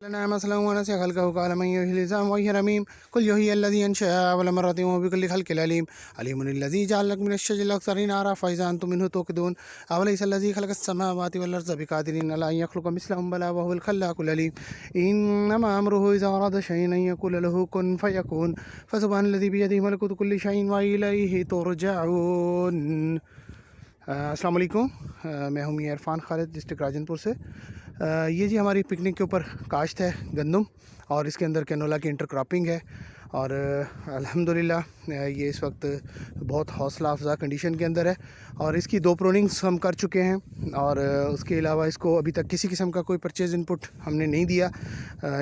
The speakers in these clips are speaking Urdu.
نعم السلام ونسي خلقه قال من يحيي العظام وهي رميم قل يحيي الذي انشأها أول مرة وهو بكل خلق عليم عليم الذي جعل لكم من الشجر الأخضر نارا فإذا أنتم منه توقدون أوليس الذي خلق السماوات والأرض بقادر على أن يخلق مثلهم بلى وهو الخلاق العليم إنما أمره إذا أراد شيئا أن يقول له كن فيكون فسبحان الذي بيده ملكوت كل شيء وإليه ترجعون. السلام علیکم. میں ہوں میاں عرفان خالد ڈسٹرکٹ راجن پور سے. یہ جی ہماری پکنک کے اوپر کاشت ہے گندم اور اس کے اندر کینولا کی انٹر کراپنگ ہے اور الحمدللہ یہ اس وقت بہت حوصلہ افزا کنڈیشن کے اندر ہے اور اس کی 2 پروننگز ہم کر چکے ہیں اور اس کے علاوہ اس کو ابھی تک کسی قسم کا کوئی پرچیز انپٹ ہم نے نہیں دیا،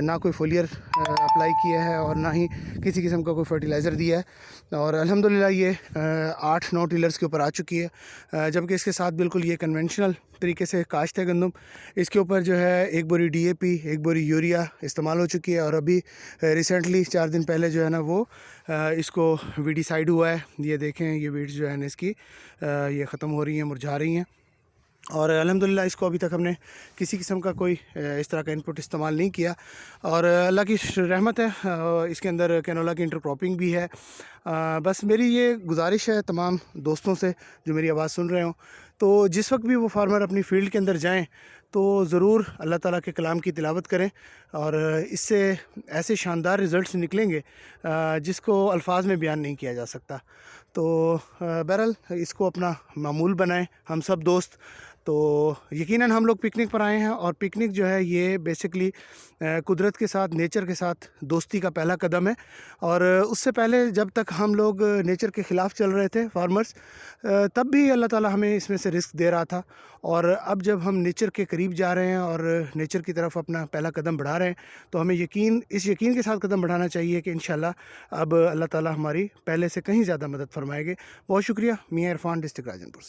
نہ کوئی فولیئر اپلائی کیا ہے اور نہ ہی کسی قسم کا کوئی فرٹیلائزر دیا ہے اور الحمدللہ یہ 8-9 ٹیلرز کے اوپر آ چکی ہے، جبکہ اس کے ساتھ بالکل یہ کنونشنل طریقے سے کاشت ہے گندم. اس کے اوپر جو ہے 1 بوری ڈی اے پی 1 بوری یوریا استعمال ہو چکی ہے اور ابھی ریسنٹلی 4 دن پہلے جو ہے نا وہ اس کو ویڈی سائڈ ہوا ہے. یہ دیکھیں یہ ویڈز جو ہے نا اس کی یہ ختم ہو رہی ہیں، مرجھا رہی ہیں اور الحمدللہ اس کو ابھی تک ہم نے کسی قسم کا کوئی اس طرح کا انپٹ استعمال نہیں کیا اور اللہ کی رحمت ہے اس کے اندر کینولا کی انٹر کراپنگ بھی ہے. بس میری یہ گزارش ہے تمام دوستوں سے جو میری آواز سن رہے ہوں، تو جس وقت بھی وہ فارمر اپنی فیلڈ کے اندر جائیں تو ضرور اللہ تعالیٰ کے کلام کی تلاوت کریں اور اس سے ایسے شاندار رزلٹس نکلیں گے جس کو الفاظ میں بیان نہیں کیا جا سکتا. تو بہرحال اس کو اپنا معمول بنائیں ہم سب دوست. تو یقیناً ہم لوگ پکنک پر آئے ہیں اور پکنک جو ہے یہ بیسکلی قدرت کے ساتھ، نیچر کے ساتھ دوستی کا پہلا قدم ہے اور اس سے پہلے جب تک ہم لوگ نیچر کے خلاف چل رہے تھے فارمرز، تب بھی اللہ تعالیٰ ہمیں اس میں سے رزق دے رہا تھا اور اب جب ہم نیچر کے قریب جا رہے ہیں اور نیچر کی طرف اپنا پہلا قدم بڑھا رہے ہیں تو ہمیں اس یقین کے ساتھ قدم بڑھانا چاہیے کہ انشاءاللہ اب اللہ تعالیٰ ہماری پہلے سے کہیں زیادہ مدد فرمائے گے. بہت شکریہ. میاں عرفان ڈسٹرکٹ راجن پور سے.